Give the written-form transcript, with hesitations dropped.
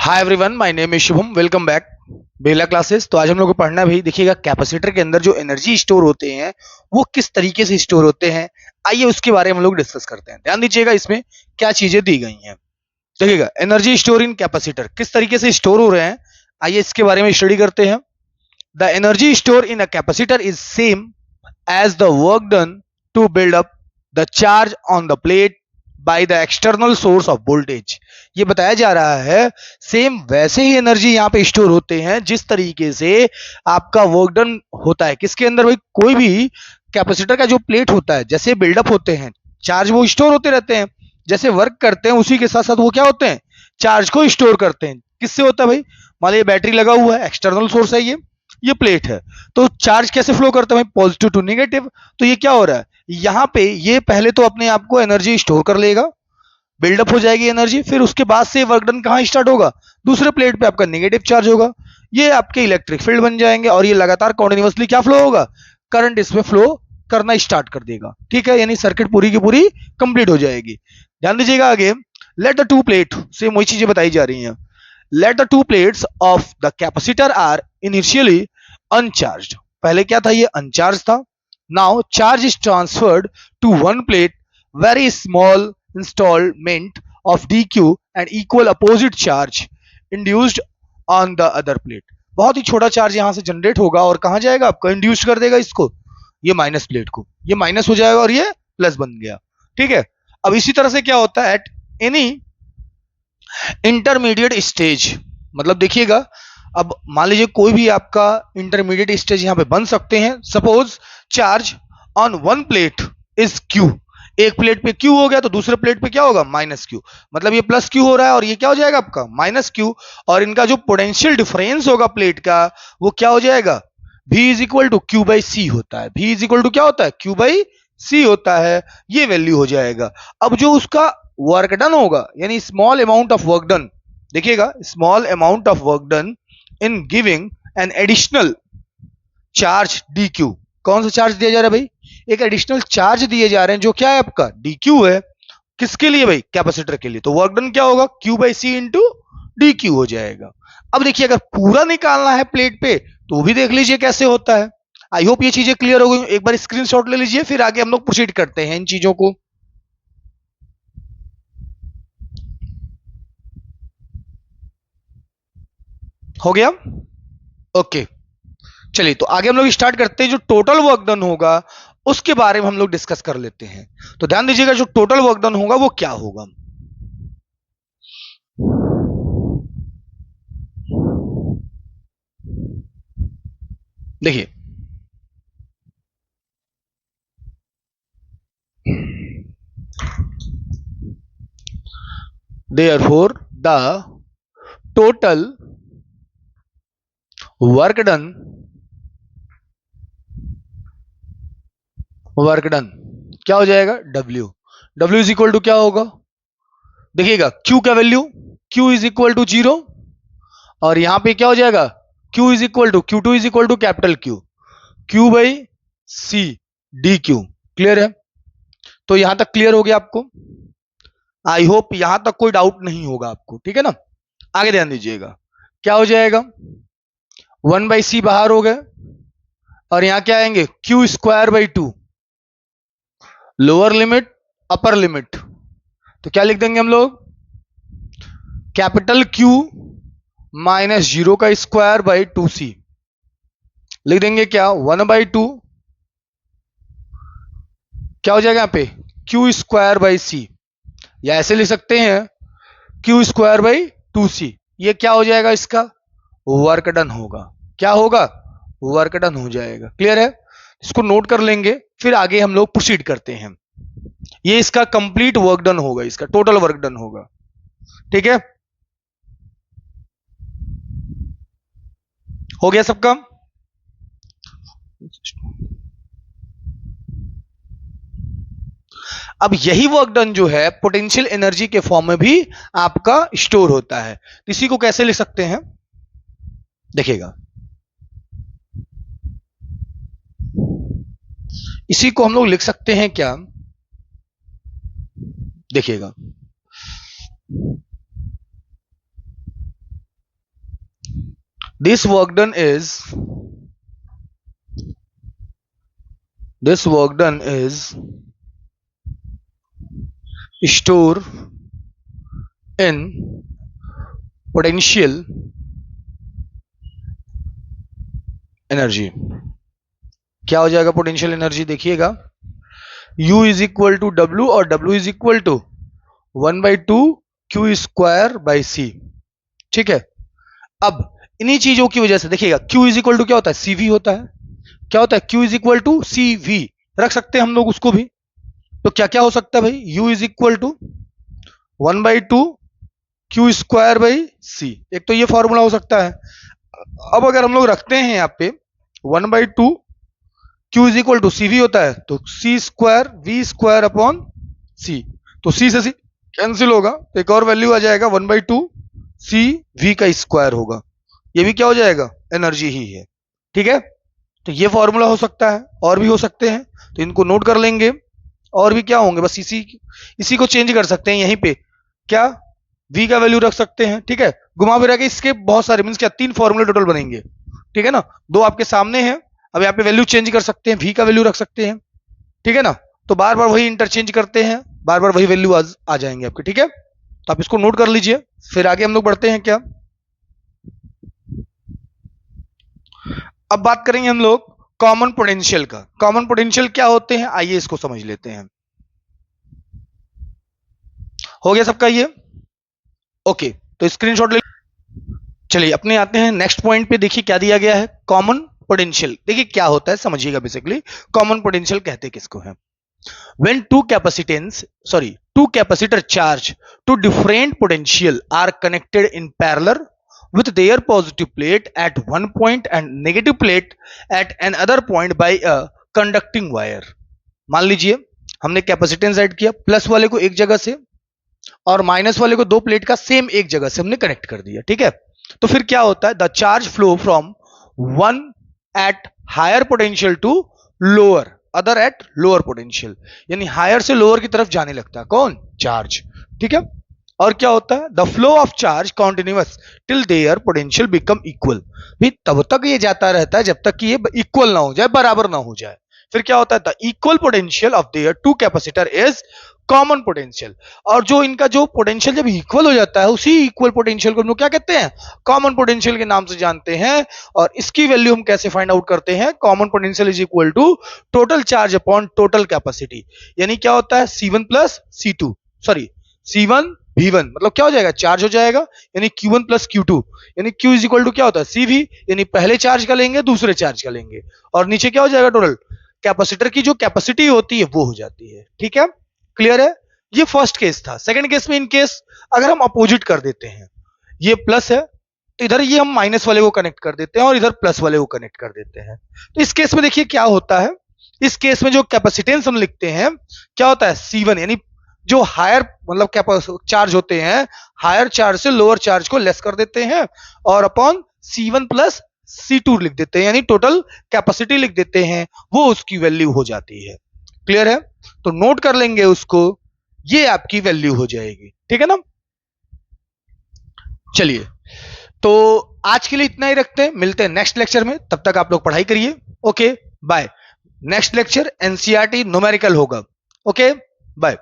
Hi everyone, my name is Shubham. Welcome back Bela classes. तो आज हम लोग को पढ़ना भी देखिएगा कैपेसिटर के अंदर जो एनर्जी स्टोर होते हैं वो किस तरीके से स्टोर होते हैं। आइए उसके बारे में हम लोग डिस्कस करते हैं। ध्यान दीजिएगा इसमें क्या चीजें दी गई हैं। देखिएगा एनर्जी स्टोर इन कैपेसिटर किस तरीके से स्टोर हो रहे हैं, आइए इसके बारे में स्टडी करते हैं। The energy store in a capacitor is same as the work done to build up the charge on the plate by the external source of voltage। ये बताया जा रहा है सेम वैसे ही एनर्जी यहाँ पे स्टोर होते हैं जिस तरीके से आपका वर्क डन होता है किसके अंदर। भाई कोई भी कैपेसिटर का जो प्लेट होता है जैसे बिल्डअप होते हैं चार्ज वो स्टोर होते रहते हैं, जैसे वर्क करते हैं उसी के साथ साथ वो क्या होते हैं चार्ज को स्टोर करते हैं। किससे होता है भाई, मान लीजिए बैटरी लगा हुआ है, एक्सटर्नल सोर्स है, ये प्लेट है, तो चार्ज कैसे फ्लो करता है भाई, पॉजिटिव टू नेगेटिव। तो ये क्या हो रहा है यहाँ पे, ये पहले तो अपने आप को एनर्जी स्टोर कर लेगा, बिल्डअप हो जाएगी एनर्जी, फिर उसके बाद से वर्क डन कहाँ स्टार्ट होगा, दूसरे प्लेट पे आपका नेगेटिव चार्ज होगा, ये आपके इलेक्ट्रिक फील्ड बन जाएंगे और ये लगातार कॉन्टिन्यूअसली क्या फ्लो होगा, करंट इसमें फ्लो करना स्टार्ट कर देगा। ठीक है, यानी सर्किट पूरी की पूरी कंप्लीट हो जाएगी। ध्यान दीजिएगा आगे, let the two plate, same वही चीजें बताई जा रही हैं। Let the two plates of the capacitor are initially uncharged. पहले क्या था, ये अनचार्ज था। Now charge is transferred to one plate, very small installment of dq and equal opposite charge induced on the other plate. बहुत ही छोटा charge यहां से जनरेट होगा और कहां जाएगा, आपका इंड्यूस कर देगा इसको, ये माइनस प्लेट को, ये माइनस हो जाएगा और ये प्लस बन गया। ठीक है, अब इसी तरह से क्या होता है एट एनी इंटरमीडिएट स्टेज, मतलब देखिएगा अब मान लीजिए कोई भी आपका इंटरमीडिएट स्टेज यहां पे बन सकते हैं। Suppose charge on one plate is Q, एक प्लेट पे क्यू हो गया तो दूसरे प्लेट पे क्या होगा माइनस क्यू, मतलब ये प्लस क्यू हो रहा है और ये क्या हो जाएगा आपका माइनस क्यू, और इनका जो पोटेंशियल डिफरेंस होगा प्लेट का वो क्या हो जाएगा, V is equal to q by c होता है। V इज इक्वल टू क्या होता है, क्यू बाई सी होता है, ये वैल्यू हो जाएगा। अब जो उसका वर्क डन होगा यानी small amount of work done, देखिएगा small amount of work done in giving an additional charge d q. कौन सा चार्ज दिया जा रहा है भाई, एक एडिशनल चार्ज दिए जा रहे हैं जो क्या है आपका डी क्यू है। किसके लिए भाई, कैपेसिटर के लिए। तो वर्क डन क्या होगा, Q by C into D Q हो जाएगा। अब देखिए अगर पूरा निकालना है प्लेट पे तो भी देख लीजिए कैसे होता है। आई होप ये चीजें क्लियर हो गई। एक बार स्क्रीनशॉट ले लीजिए, फिर आगे हम लोग प्रोसीड करते हैं इन चीजों को। हो गया, ओके। चलिए तो आगे हम लोग स्टार्ट करते हैं। जो टोटल वर्क डन होगा उसके बारे में हम लोग डिस्कस कर लेते हैं। तो ध्यान दीजिएगा जो टोटल वर्क डन होगा वो क्या होगा। देखिए therefore the total work done क्या हो जाएगा, W इज इक्वल टू क्या होगा, देखिएगा Q का value, Q is equal to 0 और यहां पे क्या हो जाएगा Q is equal to Q2 is equal to capital Q, Q by C D Q. Clear है, तो यहां तक क्लियर हो गया आपको। आई होप यहां तक कोई डाउट नहीं होगा आपको। ठीक है ना, आगे ध्यान दीजिएगा क्या हो जाएगा, 1/c बाहर हो गए और यहां क्या आएंगे Q square by 2, lower limit upper limit, तो क्या लिख देंगे हम लोग, कैपिटल Q माइनस 0 का स्क्वायर बाई 2c, लिख देंगे क्या 1/2, क्या हो जाएगा यहां पे Q स्क्वायर बाई सी, या ऐसे लिख सकते हैं Q स्क्वायर बाई 2c। ये क्या हो जाएगा, इसका वर्क डन होगा। क्या होगा, वर्क डन हो जाएगा। क्लियर है, इसको नोट कर लेंगे, फिर आगे हम लोग प्रोसीड करते हैं। ये इसका कंप्लीट वर्क डन होगा, इसका टोटल वर्क डन होगा। ठीक है, हो गया सबका। अब यही वर्क डन जो है पोटेंशियल एनर्जी के फॉर्म में भी आपका स्टोर होता है। इसी को कैसे लिख सकते हैं, देखिएगा इसी को हम लोग लिख सकते हैं क्या, देखिएगा this work done is stored in potential energy. क्या हो जाएगा पोटेंशियल एनर्जी? देखिएगा, U is equal to W और W is equal to 1/2 Q square by C। ठीक है, अब इन्हीं चीजों की वजह से देखिएगा, Q इज इक्वल टू क्या होता है? CV होता है। क्या होता है? Q is equal to CV, रख सकते हैं हम लोग उसको भी। तो क्या क्या हो सकता है भाई? U is equal to 1/2 Q square by C, एक तो ये फॉर्मूला हो सकता है। अब अगर हम लोग रखते हैं यहाँ पे 1/2 Q is equal to CV होता है, तो C square V square upon C, तो C से C कैंसिल होगा, तो एक और वैल्यू आ जाएगा 1/2 C V का स्क्वायर होगा। ये भी क्या हो जाएगा? एनर्जी ही है। ठीक है, तो ये फॉर्मूला हो सकता है, और भी हो सकते हैं, तो इनको नोट कर लेंगे। और भी क्या होंगे? बस इसी को चेंज कर सकते हैं यहीं पे, क्या V का वैल्यू रख सकते हैं। ठीक है, घुमा फिरा के इसके बहुत सारे मीन्स क्या 3 फॉर्मूले टोटल बनेंगे। ठीक है ना, 2 आपके सामने हैं, अब यहाँ पे वैल्यू चेंज कर सकते हैं, V का वैल्यू रख सकते हैं। ठीक है ना, तो बार बार वही इंटरचेंज करते हैं, बार बार वही वैल्यू आ जाएंगे आपके। ठीक है, तो आप इसको नोट कर लीजिए, फिर आगे हम लोग बढ़ते हैं। क्या अब बात करेंगे हम लोग कॉमन पोटेंशियल का। कॉमन पोटेंशियल क्या होते हैं, आइए इसको समझ लेते हैं। हो गया सबका ये? ओके, तो स्क्रीनशॉट ले। चलिए अपने आते हैं नेक्स्ट पॉइंट पे। देखिए क्या दिया गया है, कॉमन पोटेंशियल। देखिए क्या होता है समझिएगा। बेसिकली कॉमन पोटेंशियल कहते किसको है? when two capacitor charge to different potential are connected in parallel with their positive plate at one point and negative plate at another point by a conducting wire। मान लीजिए हमने capacitance add किया, plus वाले को एक जगह से और माइनस वाले को 2 प्लेट का सेम एक जगह से हमने कनेक्ट कर दिया। ठीक है, तो फिर क्या होता है? The charge flow from one at higher potential to lower other at lower potential, यानी हायर से लोअर की तरफ जाने लगता है कौन? चार्ज। ठीक है, और क्या होता है? The flow of charge continuous till their potential become equal. भी तब तक ये जाता रहता है जब तक कि ये इक्वल ना हो जाए, बराबर ना हो जाए। फिर क्या होता है? The equal potential of their two capacitor is common potential. और जो इनका जो पोटेंशियल जब इक्वल हो जाता है, उसी इक्वल पोटेंशियल को हम लोग क्या कहते हैं? कॉमन पोटेंशियल के नाम से जानते हैं। और इसकी वैल्यू हम कैसे फाइंड आउट करते हैं? Common potential is equal to total charge upon total capacity. यानी क्या होता है? C1 plus C2, sorry C1 V1, मतलब क्या हो जाएगा? चार्ज हो जाएगा, यानी Q1 प्लस Q2, यानी Q इज इक्वल टू क्या होता है? CV, यानी पहले चार्ज का लेंगे दूसरे चार्ज का लेंगे, और नीचे क्या हो जाएगा? टोटल कैपेसिटर की जो कैपेसिटी होती है वो हो जाती है। ठीक है, क्लियर है? ये फर्स्ट केस था। सेकंड केस में इन केस अगर हम अपोजिट कर देते हैं, ये प्लस है तो इधर ये हम माइनस वाले को कनेक्ट कर देते हैं और इधर प्लस वाले को कनेक्ट कर देते हैं। तो इस केस में देखिए क्या होता है, इस केस में जो कैपेसिटेंस हम लिखते हैं क्या होता है? C1, यानी जो हायर मतलब चार्ज होते हैं, हायर चार्ज से लोअर चार्ज को लेस कर देते हैं और अपॉन C1 प्लस C2 लिख देते हैं, यानी टोटल कैपेसिटी लिख देते हैं, वो उसकी वैल्यू हो जाती है। क्लियर है? तो नोट कर लेंगे उसको, ये आपकी वैल्यू हो जाएगी। ठीक है ना? चलिए, तो आज के लिए इतना ही रखते हैं, मिलते हैं नेक्स्ट लेक्चर में। तब तक आप लोग पढ़ाई करिए। Okay bye. Next lecture NCERT numerical होगा। Okay bye.